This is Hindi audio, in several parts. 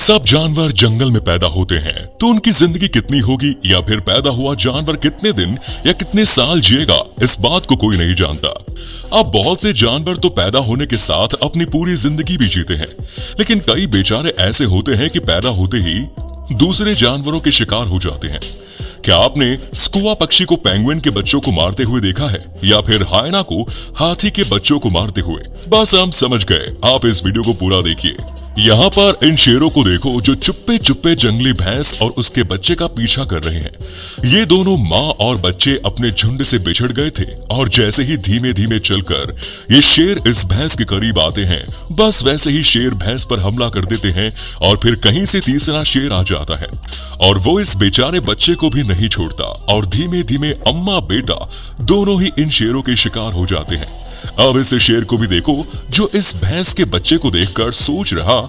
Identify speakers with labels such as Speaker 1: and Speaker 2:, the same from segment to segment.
Speaker 1: सब जानवर जंगल में पैदा होते हैं तो उनकी जिंदगी कितनी होगी या फिर पैदा हुआ जानवर कितने दिन या कितने साल जिएगा, इस बात को कोई नहीं जानता। अब बहुत से जानवर तो पैदा होने के साथ अपनी पूरी जिंदगी भी जीते हैं, लेकिन कई बेचारे ऐसे होते हैं कि पैदा होते ही दूसरे जानवरों के शिकार हो जाते हैं। क्या आपने स्कुआ पक्षी को पेंगुइन के बच्चों को मारते हुए देखा है या फिर हायना को हाथी के बच्चों को मारते हुए? बस हम समझ गए, आप इस वीडियो को पूरा देखिए। यहाँ पर इन शेरों को देखो जो चुप्पे चुप्पे जंगली भैंस और उसके बच्चे का पीछा कर रहे हैं। ये दोनों माँ और बच्चे अपने झुंड से बिछड़ गए थे और जैसे ही धीमे धीमे चलकर ये शेर इस भैंस के करीब आते हैं, बस वैसे ही शेर भैंस पर हमला कर देते हैं और फिर कहीं से तीसरा शेर आ जाता है और वो इस बेचारे बच्चे को भी नहीं छोड़ता और धीमे धीमे अम्मा बेटा दोनों ही इन शेरों के शिकार हो जाते हैं। अब इस शेर को भी देखो जो इस भैंस के बच्चे को देखकर सोच रहा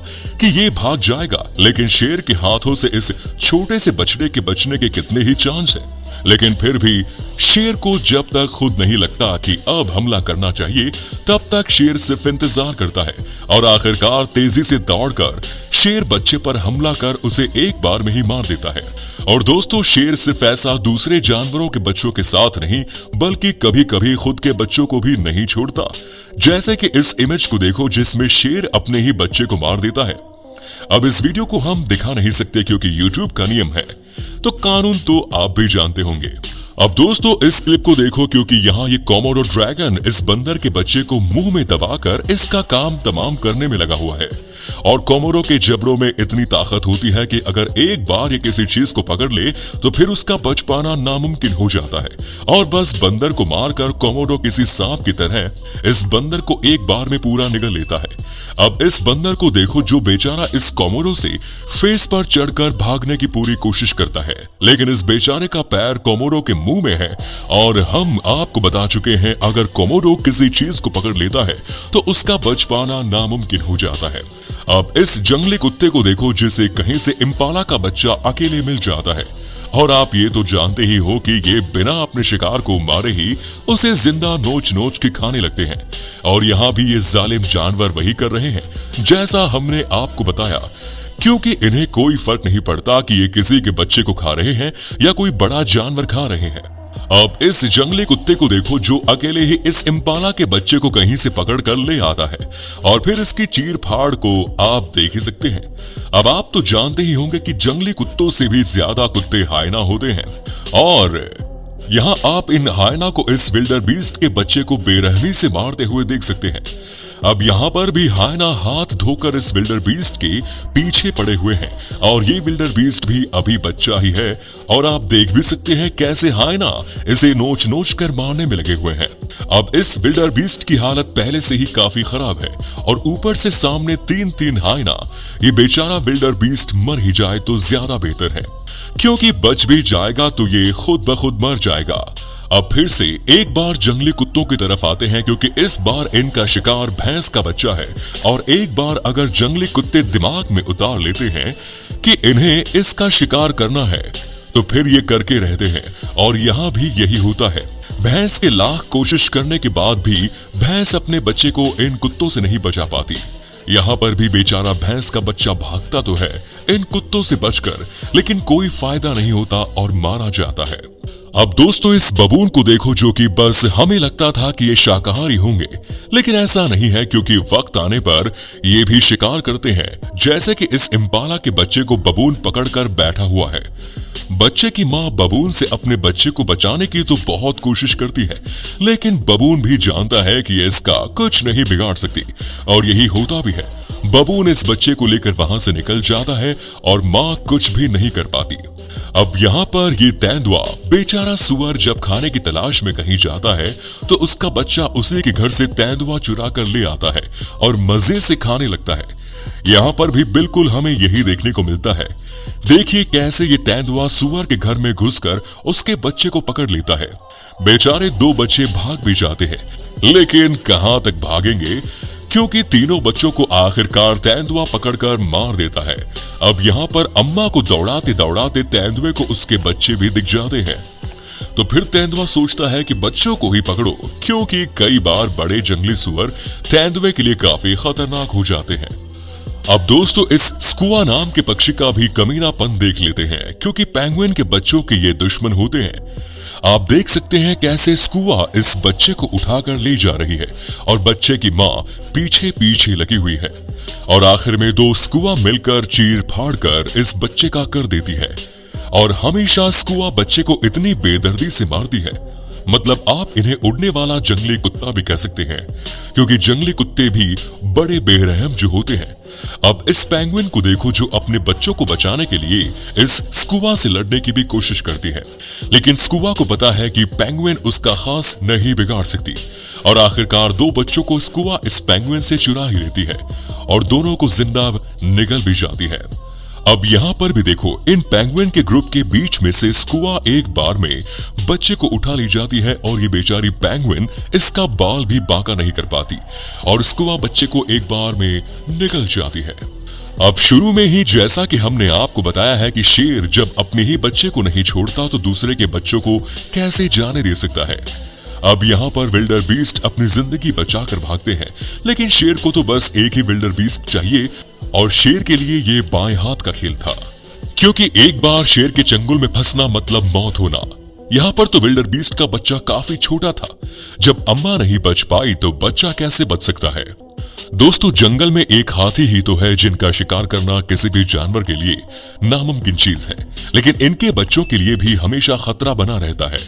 Speaker 1: कि ये भाग जाएगा, लेकिन शेर के हाथों से इस छोटे से बछड़े के बचने के कितने ही चांस हैं। लेकिन फिर भी शेर को जब तक खुद नहीं लगता कि अब हमला करना चाहिए, तब तक शेर सिर्फ इंतजार करता है और आखिरकार तेजी से दौड़कर शेर बच्चे पर हमला कर उसे एक बार में ही मार देता है। और दोस्तों, शेर सिर्फ ऐसा दूसरे जानवरों के बच्चों के साथ नहीं, बल्कि कभी कभी खुद के बच्चों को भी नहीं छोड़ता। जैसे कि इस इमेज को देखो जिसमें शेर अपने ही बच्चे को मार देता है। अब इस वीडियो को हम दिखा नहीं सकते क्योंकि YouTube का नियम है, तो कानून तो आप भी जानते होंगे। अब दोस्तों, इस क्लिप को देखो क्योंकि यहाँ ये कोमोडो ड्रैगन इस बंदर के बच्चे को मुंह में दबाकर इसका काम तमाम करने में लगा हुआ है। और कोमोडो के जबड़ों में इतनी ताकत होती है कि अगर एक बार ये किसी चीज को पकड़ ले तो फिर उसका बच पाना नामुमकिन हो जाता है। और बस बंदर को मारकर कोमोडो किसी सांप की तरह इस बंदर को एक बार में पूरा निगल लेता है। अब इस बंदर को देखो जो बेचारा इस कोमोडो से फेस पर चढ़कर भागने की पूरी कोशिश करता है, लेकिन इस बेचारे का पैर कोमोडो के मुंह में है। और हम आपको बता चुके हैं, अगर कोमोडो किसी चीज को पकड़ लेता है तो उसका बच पाना नामुमकिन हो जाता है। अब इस जंगली कुत्ते को देखो जिसे कहीं से इम्पाला का बच्चा अकेले मिल जाता है और आप ये तो जानते ही हो कि ये बिना अपने शिकार को मारे ही उसे जिंदा नोच नोच के खाने लगते हैं। और यहाँ भी ये जालिम जानवर वही कर रहे हैं जैसा हमने आपको बताया, क्योंकि इन्हें कोई फर्क नहीं पड़ता कि ये किसी के बच्चे को खा रहे हैं या कोई बड़ा जानवर खा रहे हैं। अब इस जंगली कुत्ते को देखो जो अकेले ही इस इम्पाला के बच्चे को कहीं से पकड़ कर ले आता है और फिर इसकी चीर फाड़ को आप देख ही सकते हैं। अब आप तो जानते ही होंगे कि जंगली कुत्तों से भी ज्यादा कुत्ते हायना होते हैं और यहाँ आप इन हायना को इस विल्डर बीस्ट के बच्चे को बेरहमी से मारते हुए देख सकते हैं। अब यहाँ पर भी हायना हाथ धोकर इस विल्डर बीस्ट के पीछे पड़े हुए हैं और ये विल्डर बीस्ट भी अभी बच्चा ही है और आप देख भी सकते हैं कैसे हायना इसे नोच नोच कर मारने में लगे हुए हैं। अब इस विल्डर बीस्ट की हालत पहले से ही काफी खराब है और ऊपर से सामने तीन हायना। ये बेचारा विल्डर बीस्ट मर ही जाए तो ज्यादा बेहतर है, क्योंकि बच भी जाएगा तो ये खुद ब खुद मर जाएगा। अब फिर से एक बार जंगली कुत्तों की तरफ आते हैं क्योंकि इस बार इनका शिकार भैंस का बच्चा है और एक बार अगर जंगली कुत्ते दिमाग में उतार लेते हैं कि इन्हें इसका शिकार करना है तो फिर ये करके रहते हैं। और यहाँ भी यही होता है, भैंस के लाख कोशिश करने के बाद भी भैंस अपने बच्चे को इन कुत्तों से नहीं बचा पाती। यहाँ पर भी बेचारा भैंस का बच्चा भागता तो है इन कुत्तों से बचकर, लेकिन कोई फायदा नहीं होता और मारा जाता है। अब दोस्तों, इस बबून को देखो जो कि बस हमें लगता था कि ये शाकाहारी होंगे, लेकिन ऐसा नहीं है क्योंकि वक्त आने पर ये भी शिकार करते हैं। जैसे कि इस इम्पाला के बच्चे को बबून पकड़कर बैठा हुआ है। बच्चे की माँ बबून से अपने बच्चे को बचाने की तो बहुत कोशिश करती है, लेकिन बबून भी जानता है कि इसका कुछ नहीं बिगाड़ सकती और यही होता भी है। बबून इस बच्चे को लेकर वहां से निकल जाता है और माँ कुछ भी नहीं कर पाती। अब यहाँ पर ये तेंदुआ बेचारा सुअर जब खाने की तलाश में कहीं जाता है तो उसका बच्चा उसी के घर से तेंदुआ चुरा कर ले आता है और मजे से खाने लगता है। यहाँ पर भी बिल्कुल हमें यही देखने को मिलता है। देखिए कैसे ये तेंदुआ सुअर के घर में घुसकर उसके बच्चे को पकड़ लेता है। बेचारे दो बच्चे भाग भी जाते हैं, लेकिन कहां तक भागेंगे क्योंकि तीनों बच्चों को आखिरकार तेंदुआ पकड़कर मार देता है। अब यहाँ पर अम्मा को दौड़ाते दौड़ाते तेंदुए को उसके बच्चे भी दिख जाते हैं। तो फिर तेंदुआ सोचता है कि बच्चों को ही पकड़ो, क्योंकि कई बार बड़े जंगली सुअर तेंदुए के लिए काफी खतरनाक हो जाते हैं। अब दोस्तों इस स्कुआ नाम के पक्षी का भी कमीनापन देख लेते हैं, क्योंकि पेंगुइन के बच्चों के ये दुश्मन होते हैं। आप देख सकते हैं कैसे स्कुआ इस बच्चे को उठाकर ले जा रही है और बच्चे की माँ पीछे पीछे लगी हुई है और आखिर में दो स्कुआ मिलकर चीर फाड़ कर इस बच्चे का कर देती है। और हमेशा स्कुआ बच्चे को इतनी बेदर्दी से मारती है, मतलब आप इन्हें उड़ने वाला जंगली कुत्ता भी कह सकते हैं, क्योंकि जंगली कुत्ते भी बड़े बेरहम जो होते हैं। अब इस पेंगुइन को देखो जो अपने बच्चों को बचाने के लिए इस स्कुआ से लड़ने की भी कोशिश करती है, लेकिन स्कुआ को पता है कि पेंगुइन उसका खास नहीं बिगाड़ सकती और आखिरकार दो बच्चों को स्कुआ इस पेंगुइन से चुरा ही लेती है और दोनों को जिंदा निगल भी जाती है। अब यहाँ पर भी देखो, इन पेंगुइन के ग्रुप के बीच में से स्कुआ एक बार में बच्चे को उठा ली जाती है और ये बेचारी पेंगुइन इसका बाल भी बांका नहीं कर पाती और स्कुआ बच्चे को एक बार में निगल जाती है। अब शुरू में ही जैसा कि हमने आपको बताया है कि शेर जब अपने ही बच्चे को नहीं छोड़ता तो दूसरे के बच्चों को कैसे जाने दे सकता है। अब यहाँ पर विल्डर बीस्ट अपनी जिंदगी बचाकर भागते हैं, लेकिन शेर को तो बस एक ही विल्डर बीस्ट चाहिए और शेर के लिए ये बाएं हाथ का खेल था, क्योंकि एक बार शेर के चंगुल में फंसना मतलब मौत होना। यहाँ पर तो विल्डर बीस्ट का बच्चा काफी छोटा था, जब अम्मा नहीं बच पाई तो बच्चा कैसे बच सकता है। दोस्तों जंगल में एक हाथी ही तो है जिनका शिकार करना किसी भी जानवर के लिए नामुमकिन चीज है, लेकिन इनके बच्चों के लिए भी हमेशा खतरा बना रहता है।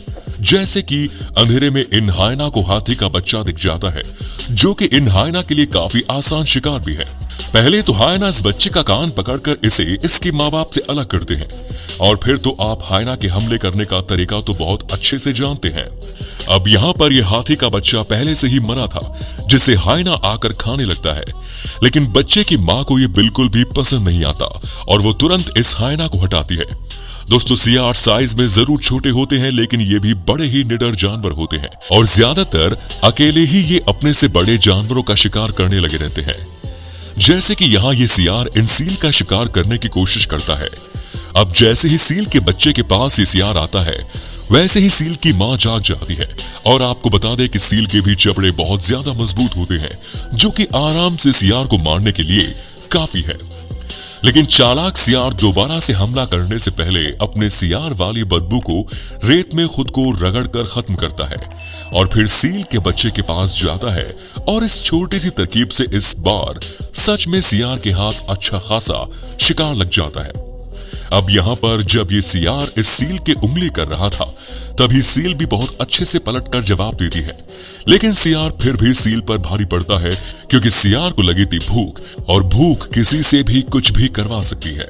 Speaker 1: जैसे कि अंधेरे में इन हायना को हाथी का बच्चा दिख जाता है, जो कि इन हायना के लिए काफी आसान शिकार भी है। पहले तो हायना इस बच्चे का कान पकड़कर इसे इसके माँ बाप से अलग करते हैं और फिर तो आप हायना के हमले करने का तरीका तो बहुत अच्छे से जानते हैं। अब यहाँ पर यह हाथी का बच्चा पहले से ही मरा था, जिसे हायना आकर खाने लगता है, लेकिन बच्चे की माँ को यह बिल्कुल भी पसंद नहीं आता और वो तुरंत इस हायना को हटाती है। दोस्तों सियार साइज में जरूर छोटे होते हैं, लेकिन ये भी बड़े ही निडर जानवर होते हैं और ज्यादातर अकेले ही ये अपने से बड़े जानवरों का शिकार करने लगे रहते हैं। जैसे कि यहाँ ये सियार इन सील का शिकार करने की कोशिश करता है। अब जैसे ही सील के बच्चे के पास ये सियार आता है, वैसे ही सील की माँ जाग जाती है और आपको बता दें कि सील के भी जबड़े बहुत ज्यादा मजबूत होते हैं, जो कि आराम से सियार को मारने के लिए काफी है। लेकिन चालाक सियार दोबारा से हमला करने से पहले अपने सियार वाली बदबू को रेत में खुद को रगड़कर खत्म करता है और फिर सील के बच्चे के पास जाता है और इस छोटी सी तरकीब से इस बार सच में सियार के हाथ अच्छा खासा शिकार लग जाता है। अब यहाँ पर जब ये सियार इस सील के उंगली कर रहा था, तभी सील भी बहुत अच्छे से पलटकर जवाब देती है, लेकिन सियार फिर भी सील पर भारी पड़ता है, क्योंकि सियार को लगी थी भूख और भूख किसी से भी कुछ भी करवा सकती है।